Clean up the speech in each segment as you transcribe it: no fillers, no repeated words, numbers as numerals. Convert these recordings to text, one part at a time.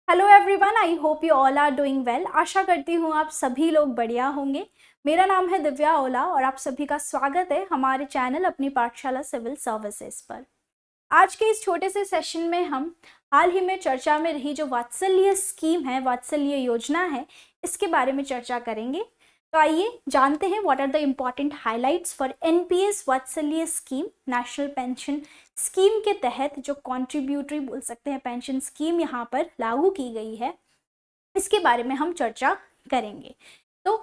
Hello everyone, I hope you all are doing well. आशा करती हूँ आप सभी लोग बढ़िया होंगे। मेरा नाम है दिव्या ओला और आप सभी का स्वागत है हमारे चैनल अपनी पाठशाला सिविल सर्विसेज पर। आज के इस छोटे से सेशन में हम हाल ही में चर्चा में रही जो वात्सल्य स्कीम है, वात्सल्य योजना है, इसके बारे में चर्चा करेंगे। तो आइए जानते हैं what are the important highlights for NPS Vatsalya scheme, national pension scheme के तहत जो कॉन्ट्रीब्यूटरी बोल सकते हैं पेंशन स्कीम यहाँ पर लागू की गई है, इसके बारे में हम चर्चा करेंगे। तो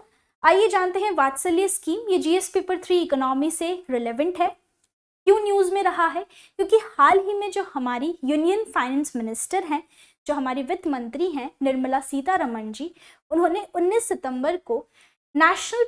आइए जानते हैं वात्सल्य स्कीम। ये जीएस पेपर 3 इकोनॉमी से रिलेवेंट है। क्यों न्यूज़ में रहा है? क्योंकि हाल ही में जो हमारी यूनियन फाइनेंस मिनिस्टर हैं, जो हमारी वित्त मंत्री हैं निर्मला सीतारमण जी, उन्होंने 19 सितंबर को नेशनल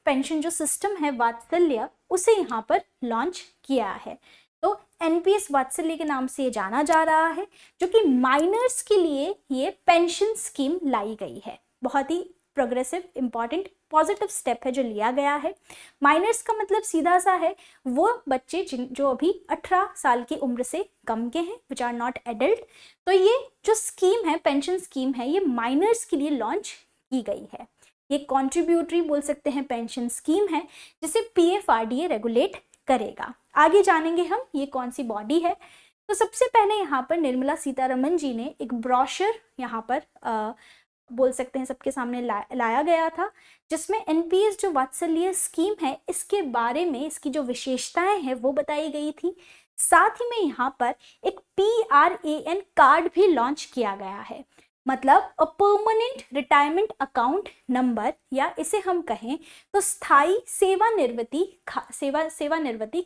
पेंशन जो सिस्टम है वात्सल्य, उसे यहाँ पर लॉन्च किया है। तो एनपीएस वात्सल्य के नाम से ये जाना जा रहा है, जो कि माइनर्स के लिए ये पेंशन स्कीम लाई गई है। बहुत ही प्रोग्रेसिव, इंपॉर्टेंट, पॉजिटिव स्टेप है जो लिया गया है। माइनर्स का मतलब सीधा सा है वो बच्चे जो अभी 18 साल की उम्र से कम के हैं, विच आर नॉट एडल्ट। तो ये जो स्कीम है, पेंशन स्कीम है, ये माइनर्स के लिए लॉन्च की गई है। ये कॉन्ट्रीब्यूटरी बोल सकते हैं पेंशन स्कीम है, जिसे पीएफआरडीए रेगुलेट करेगा। आगे जानेंगे हम ये कौन सी बॉडी है। तो सबसे पहले यहाँ पर निर्मला सीतारमण जी ने एक ब्रोशर यहाँ पर बोल सकते हैं सबके सामने लाया गया था, जिसमें एनपीएस जो वात्सल्य स्कीम है इसके बारे में, इसकी जो विशेषताएं हैं वो बताई गई थी। साथ ही में यहाँ पर एक PRAN कार्ड भी लॉन्च किया गया है, मतलब a permanent retirement account number, या इसे हम कहें तो स्थायी सेवानिवृत्ति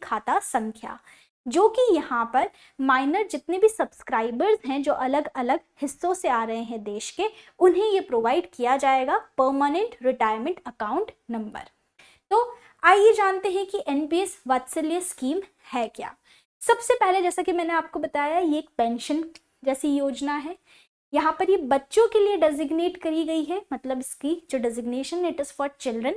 खाता संख्या, जो कि यहाँ पर माइनर जितने भी सब्सक्राइबर्स हैं जो अलग अलग हिस्सों से आ रहे हैं देश के, उन्हें ये प्रोवाइड किया जाएगा, परमानेंट रिटायरमेंट अकाउंट नंबर। तो आइए जानते हैं कि एनपीएस वात्सल्य स्कीम है क्या। सबसे पहले जैसा कि मैंने आपको बताया, ये एक पेंशन जैसी योजना है। यहाँ पर ये बच्चों के लिए डेजिग्नेट करी गई है, मतलब इसकी जो designation, it is for children.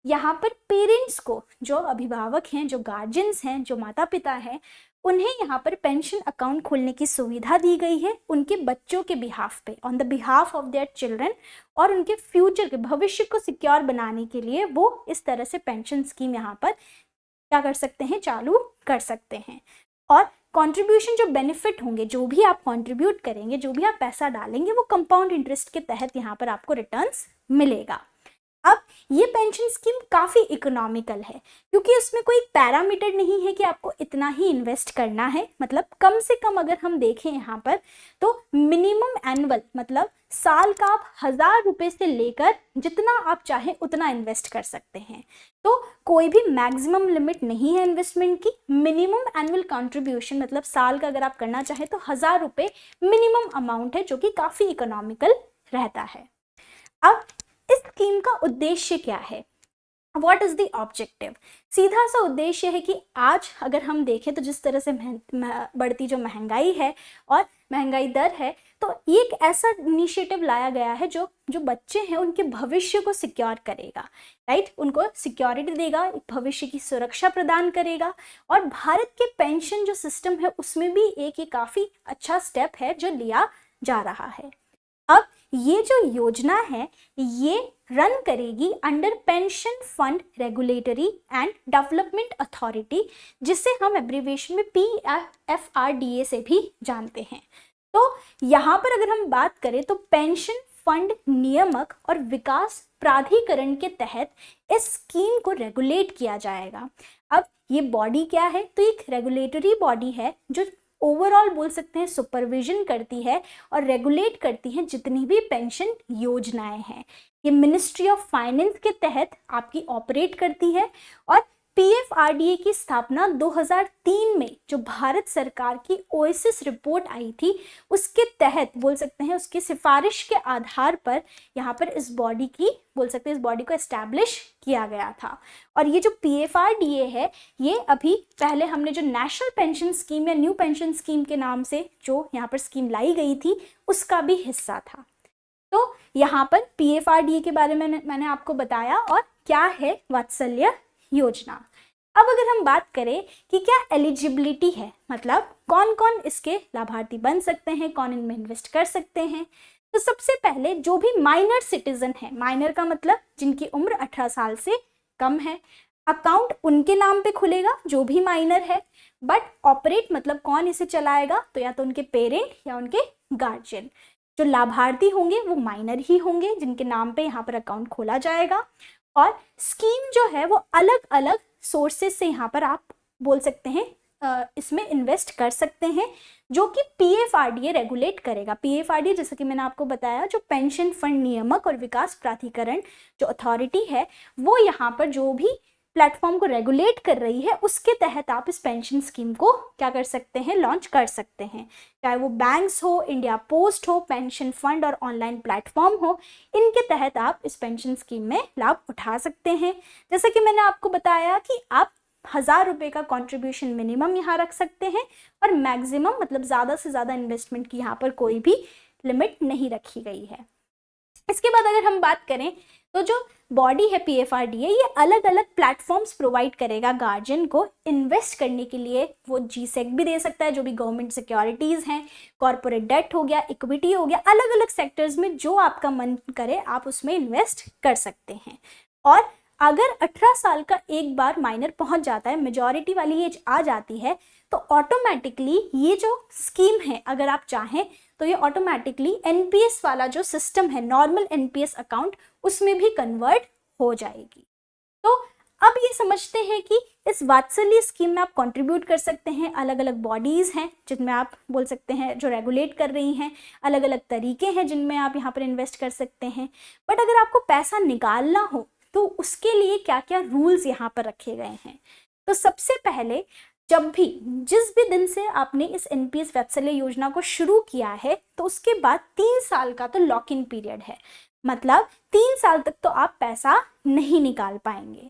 यहाँ पर पेरेंट्स को, जो अभिभावक हैं, जो गार्जियंस हैं, जो माता पिता हैं, उन्हें यहाँ पर पेंशन अकाउंट खोलने की सुविधा दी गई है उनके बच्चों के बिहाफ पे, on the behalf of their children, और उनके फ्यूचर के भविष्य को सिक्योर बनाने के लिए वो इस तरह से पेंशन स्कीम यहाँ पर क्या कर सकते हैं, चालू कर सकते हैं। और कंट्रीब्यूशन जो बेनिफिट होंगे, जो भी आप कंट्रीब्यूट करेंगे, जो भी आप पैसा डालेंगे, वो कंपाउंड इंटरेस्ट के तहत यहाँ पर आपको रिटर्न्स मिलेगा। अब ये पेंशन स्कीम काफ़ी इकोनॉमिकल है, क्योंकि उसमें कोई पैरामीटर नहीं है कि आपको इतना ही इन्वेस्ट करना है। मतलब कम से कम अगर हम देखें यहाँ पर, तो मिनिमम एनुअल, मतलब साल का आप 1000 रुपये से लेकर जितना आप चाहें उतना इन्वेस्ट कर सकते हैं। तो कोई भी मैक्सिमम लिमिट नहीं है इन्वेस्टमेंट की। मिनिमम एनुअल कॉन्ट्रीब्यूशन, मतलब साल का अगर आप करना चाहें तो 1000 रुपये मिनिमम अमाउंट है, जो कि काफ़ी इकोनॉमिकल रहता है। अब इस स्कीम का उद्देश्य क्या है? What is the objective? सीधा सा उद्देश्य है कि आज अगर हम देखें तो जिस तरह से बढ़ती जो महंगाई है और महंगाई दर है, तो ये एक ऐसा इनिशिएटिव लाया गया है जो बच्चे हैं उनके भविष्य को सिक्योर करेगा, राइट? उनको सिक्योरिटी देगा, भविष्य की सुरक्षा प्रदान करेगा। और भारत के पेंशन जो सिस्टम है उसमें भी एक ये काफ़ी अच्छा स्टेप है जो लिया जा रहा है। अब ये जो योजना है ये रन करेगी under pension fund regulatory and development authority, जिसे हम एब्रीविएशन में PFRDA से भी जानते हैं। तो यहाँ पर अगर हम बात करें तो पेंशन फंड नियामक और विकास प्राधिकरण के तहत इस स्कीम को रेगुलेट किया जाएगा। अब ये बॉडी क्या है? तो एक रेगुलेटरी बॉडी है जो ओवरऑल बोल सकते हैं सुपरविजन करती है और रेगुलेट करती है जितनी भी पेंशन योजनाएं हैं। ये मिनिस्ट्री ऑफ फाइनेंस के तहत आपकी ऑपरेट करती है। और PFRDA की स्थापना 2003 में जो भारत सरकार की ओएसिस रिपोर्ट आई थी उसके तहत बोल सकते हैं, उसकी सिफारिश के आधार पर यहाँ पर इस बॉडी की बोल सकते हैं इस बॉडी को एस्टैब्लिश किया गया था। और ये जो PFRDA है ये अभी पहले हमने जो नेशनल पेंशन स्कीम या न्यू पेंशन स्कीम के नाम से जो यहाँ पर स्कीम लाई गई थी उसका भी हिस्सा था। तो यहाँ पर PFRDA के बारे में मैंने आपको बताया। और क्या है वात्सल्य योजना? अब अगर हम बात करें कि क्या एलिजिबिलिटी है, मतलब कौन कौन इसके लाभार्थी बन सकते हैं, कौन इनमें इन्वेस्ट कर सकते हैं, तो सबसे पहले जो भी माइनर सिटीजन है, माइनर का मतलब जिनकी उम्र 18 साल से कम है, अकाउंट उनके नाम पे खुलेगा जो भी माइनर है, बट ऑपरेट मतलब कौन इसे चलाएगा, तो या तो उनके पेरेंट या उनके गार्जियन। जो लाभार्थी होंगे वो माइनर ही होंगे जिनके नाम पे यहाँ पर अकाउंट खोला जाएगा। और स्कीम जो है वो अलग अलग सोर्सेज से यहाँ पर आप बोल सकते हैं इसमें इन्वेस्ट कर सकते हैं, जो कि PFRDA रेगुलेट करेगा। PFRDA जैसा कि मैंने आपको बताया, जो पेंशन फंड नियामक और विकास प्राधिकरण जो अथॉरिटी है, वो यहाँ पर जो भी प्लेटफॉर्म को रेगुलेट कर रही है उसके तहत आप इस पेंशन स्कीम को क्या कर सकते हैं, लॉन्च कर सकते हैं। चाहे वो बैंक्स हो, इंडिया पोस्ट हो, पेंशन फंड और ऑनलाइन प्लेटफॉर्म हो, इनके तहत आप इस पेंशन स्कीम में लाभ उठा सकते हैं। जैसे कि मैंने आपको बताया कि आप 1000 रुपये का कंट्रीब्यूशन मिनिमम यहाँ रख सकते हैं और मैक्सिमम मतलब ज़्यादा से ज़्यादा इन्वेस्टमेंट की यहाँ पर कोई भी लिमिट नहीं रखी गई है। इसके बाद अगर हम बात करें तो जो बॉडी है PFRDA, ये अलग अलग प्लेटफॉर्म्स प्रोवाइड करेगा गार्जियन को इन्वेस्ट करने के लिए। वो GSEC भी दे सकता है, जो भी गवर्नमेंट सिक्योरिटीज़ हैं, कॉर्पोरेट डेट हो गया, इक्विटी हो गया, अलग अलग सेक्टर्स में जो आपका मन करे आप उसमें इन्वेस्ट कर सकते हैं। और अगर 18 साल का एक बार माइनर पहुंच जाता है, मेजॉरिटी वाली एज आ जाती है, तो ऑटोमेटिकली ये जो स्कीम है अगर आप चाहें तो ये ऑटोमेटिकली NPS वाला जो सिस्टम है, नॉर्मल NPS अकाउंट, उसमें भी कन्वर्ट हो जाएगी। तो अब ये समझते हैं कि इस वात्सल्य स्कीम में आप कंट्रीब्यूट कर सकते हैं। अलग अलग बॉडीज़ हैं जिनमें आप बोल सकते हैं जो रेगुलेट कर रही हैं, अलग अलग तरीके हैं जिनमें आप यहाँ पर इन्वेस्ट कर सकते हैं। बट अगर आपको पैसा निकालना हो तो उसके लिए क्या क्या रूल्स यहाँ पर रखे गए हैं। तो सबसे पहले जब भी जिस भी दिन से आपने इस NPS वात्सल्य योजना को शुरू किया है, तो उसके बाद 3 साल का तो लॉक इन पीरियड है, मतलब 3 साल तक तो आप पैसा नहीं निकाल पाएंगे।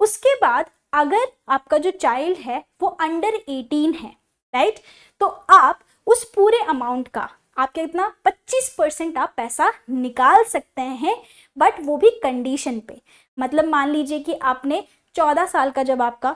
उसके बाद अगर आपका जो चाइल्ड है वो अंडर 18 है, राइट, तो आप उस पूरे अमाउंट का आप कितना 25% आप पैसा निकाल सकते हैं, बट वो भी कंडीशन पे। मतलब मान लीजिए कि आपने 14 साल का जब आपका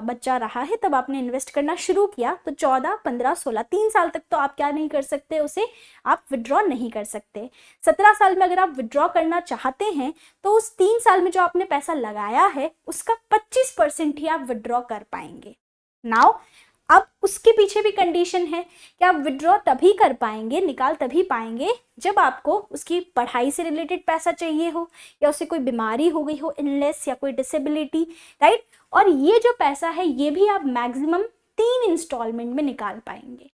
बच्चा रहा है तब आपने इन्वेस्ट करना शुरू किया, तो 14, 15, 16 3 साल तक तो आप क्या नहीं कर सकते, उसे आप विड्रॉ नहीं कर सकते। 17 साल में अगर आप विड्रॉ करना चाहते हैं तो उस 3 साल में जो आपने पैसा लगाया है उसका 25% ही आप विड्रॉ कर पाएंगे। नाउ अब उसके पीछे भी कंडीशन है कि आप विड्रॉ तभी कर पाएंगे, निकाल तभी पाएंगे जब आपको उसकी पढ़ाई से रिलेटेड पैसा चाहिए हो, या उसे कोई बीमारी हो गई हो, इलनेस या कोई डिसेबिलिटी, राइट। और ये जो पैसा है ये भी आप मैक्सिमम 3 इंस्टॉलमेंट में निकाल पाएंगे।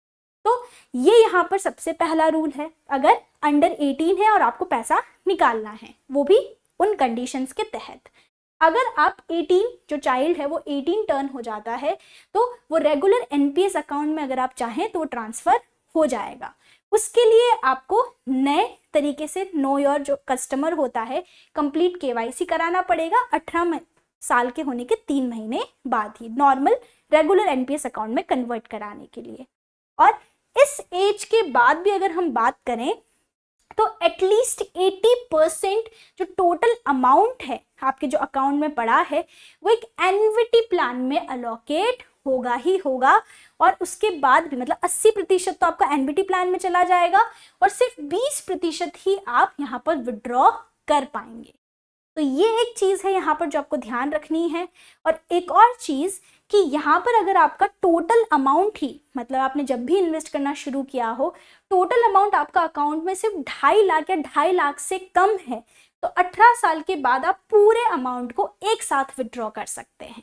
तो ये यहाँ पर सबसे पहला रूल है, अगर अंडर 18 है और आपको पैसा निकालना है, वो भी उन कंडीशंस के तहत। अगर आप 18 जो चाइल्ड है वो 18 टर्न हो जाता है तो वो रेगुलर NPS अकाउंट में अगर आप चाहें तो वो ट्रांसफ़र हो जाएगा। उसके लिए आपको नए तरीके से नो योर जो कस्टमर होता है कंप्लीट KYC कराना पड़ेगा 18 साल के होने के 3 महीने बाद ही, नॉर्मल रेगुलर NPS अकाउंट में कन्वर्ट कराने के लिए। और इस एज के बाद भी अगर हम बात करें तो एटलीस्ट 80% जो टोटल अमाउंट है आपके जो अकाउंट में पड़ा है वो एक एन्युटी प्लान में अलोकेट होगा ही होगा। और उसके बाद भी मतलब 80% तो आपका एन्युटी प्लान में चला जाएगा और सिर्फ 20% ही आप यहाँ पर विड्रॉ कर पाएंगे। तो ये एक चीज़ है यहाँ पर जो आपको ध्यान रखनी है। और एक और चीज़ कि यहाँ पर अगर आपका टोटल अमाउंट ही मतलब आपने जब भी इन्वेस्ट करना शुरू किया हो, टोटल अमाउंट आपका अकाउंट में सिर्फ 2.5 लाख या 2.5 लाख से कम है, तो 18 साल के बाद आप पूरे अमाउंट को एक साथ विड्रॉ कर सकते हैं।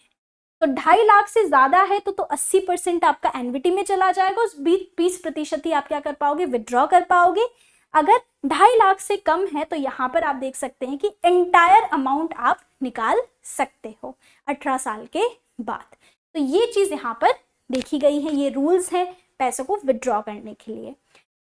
तो 2.5 लाख से ज़्यादा है तो 80% आपका एन्युटी में चला जाएगा, उस 20% ही आप क्या कर पाओगे, विड्रॉ कर पाओगे। अगर 2.5 लाख से कम है तो यहाँ पर आप देख सकते हैं कि एंटायर अमाउंट आप निकाल सकते हो 18 साल के बाद। तो ये चीज़ यहाँ पर देखी गई है, ये रूल्स हैं पैसों को विड्रॉ करने के लिए।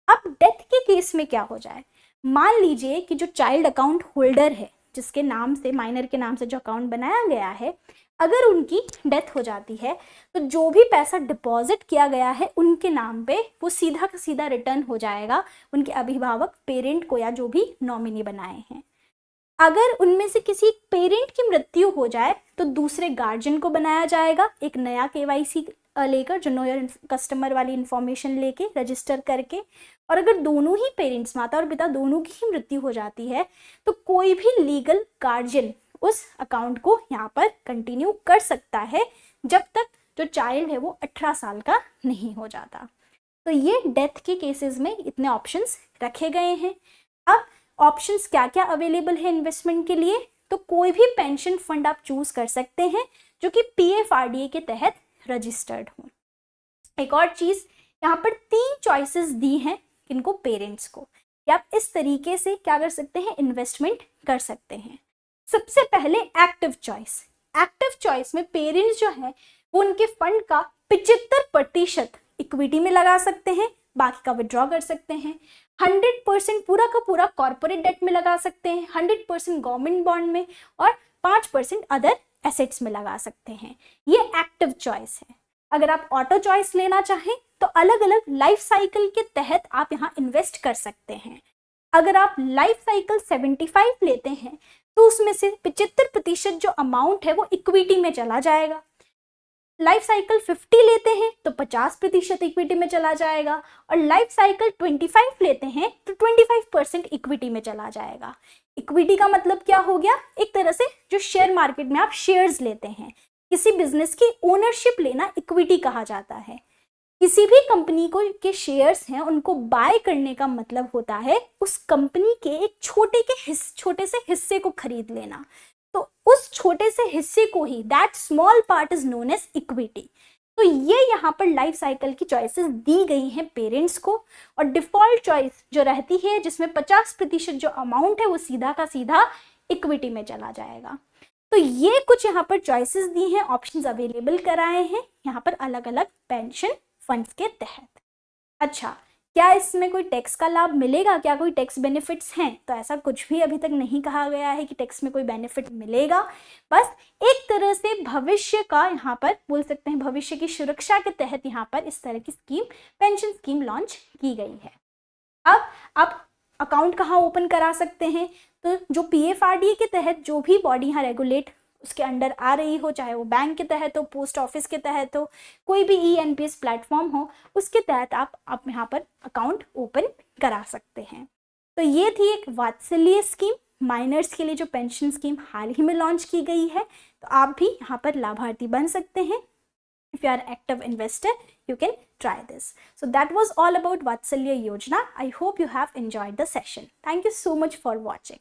अब डेथ के केस में क्या हो जाए, मान लीजिए कि जो चाइल्ड अकाउंट होल्डर है जिसके नाम से माइनर के नाम से जो अकाउंट बनाया गया है, अगर उनकी डेथ हो जाती है तो जो भी पैसा डिपॉजिट किया गया है उनके नाम पे वो सीधा का सीधा रिटर्न हो जाएगा उनके अभिभावक पेरेंट को या जो भी नॉमिनी बनाए हैं। अगर उनमें से किसी पेरेंट की मृत्यु हो जाए तो दूसरे गार्जियन को बनाया जाएगा एक नया केवाईसी लेकर, जो नो योर कस्टमर वाली इंफॉर्मेशन लेके रजिस्टर करके। और अगर दोनों ही पेरेंट्स, माता और पिता दोनों की ही मृत्यु हो जाती है, तो कोई भी लीगल गार्जियन उस अकाउंट को यहाँ पर कंटिन्यू कर सकता है जब तक जो चाइल्ड है वो 18 साल का नहीं हो जाता। तो ये डेथ के केसेस में इतने ऑप्शंस रखे गए हैं। अब ऑप्शंस क्या क्या अवेलेबल है इन्वेस्टमेंट के लिए, तो कोई भी पेंशन फंड आप चूज कर सकते हैं जो कि PFRDA के तहत रजिस्टर्ड हो। एक और चीज, यहाँ पर 3 चॉइसेस दी हैं किनको, पेरेंट्स को, कि आप इस तरीके से क्या कर सकते हैं, इन्वेस्टमेंट कर सकते हैं। सबसे पहले एक्टिव चॉइस। एक्टिव चॉइस में पेरेंट्स जो है वो उनके फंड का 75% इक्विटी में लगा सकते हैं, बाकी का विड्रॉ कर सकते हैं। 100% पूरा का पूरा कॉर्पोरेट डेट में लगा सकते हैं, 100% गवर्नमेंट बॉन्ड में, और 5% अदर एसेट्स में लगा सकते हैं। ये एक्टिव चॉइस है। अगर आप ऑटो चॉइस लेना चाहें तो अलग अलग लाइफ साइकिल के तहत आप यहाँ इन्वेस्ट कर सकते हैं। अगर आप लाइफ साइकिल 75 लेते हैं तो उसमें से 75% जो अमाउंट है वो इक्विटी में चला जाएगा। लाइफ साइकिल 50 लेते हैं तो 50% इक्विटी में चला जाएगा, और लाइफ साइकिल 25 लेते हैं तो 25% इक्विटी में चला जाएगा। इक्विटी का मतलब क्या हो गया, एक तरह से जो शेयर मार्केट में आप शेयर्स लेते हैं, किसी बिजनेस की ओनरशिप लेना इक्विटी कहा जाता है। किसी भी कंपनी को के शेयर्स हैं उनको बाय करने का मतलब होता है उस कंपनी के एक छोटे से हिस्से को खरीद लेना। तो उस छोटे से हिस्से को ही, that small part is known as equity. तो ये यहाँ पर लाइफ साइकिल की चॉइसेस दी गई हैं पेरेंट्स को, और डिफॉल्ट चॉइस जो रहती है जिसमें 50% जो अमाउंट है वो सीधा का सीधा इक्विटी में चला जाएगा। तो ये कुछ यहाँ पर चॉइसेस दी हैं, ऑप्शंस अवेलेबल कराए हैं यहाँ पर अलग अलग पेंशन फंड्स के तहत। अच्छा, क्या इसमें कोई टैक्स का लाभ मिलेगा, क्या कोई टैक्स बेनिफिट्स हैं, तो ऐसा कुछ भी अभी तक नहीं कहा गया है कि टैक्स में कोई बेनिफिट मिलेगा। बस एक तरह से भविष्य का, यहाँ पर बोल सकते हैं भविष्य की सुरक्षा के तहत यहाँ पर इस तरह की स्कीम, पेंशन स्कीम लॉन्च की गई है। अब आप अकाउंट कहाँ ओपन करा सकते हैं, तो जो PFRDA के तहत जो भी बॉडी यहाँ रेगुलेट उसके अंडर आ रही हो, चाहे वो बैंक के तहत हो, पोस्ट ऑफिस के तहत हो, कोई भी ENPS प्लेटफॉर्म हो, उसके तहत आप यहाँ पर अकाउंट ओपन करा सकते हैं। तो ये थी एक वात्सल्य स्कीम, माइनर्स के लिए जो पेंशन स्कीम हाल ही में लॉन्च की गई है। तो आप भी यहाँ पर लाभार्थी बन सकते हैं। If you are an active investor, you can try this. So that was all about Vatsalya Yojana. I hope you have enjoyed the session. Thank you so much for watching.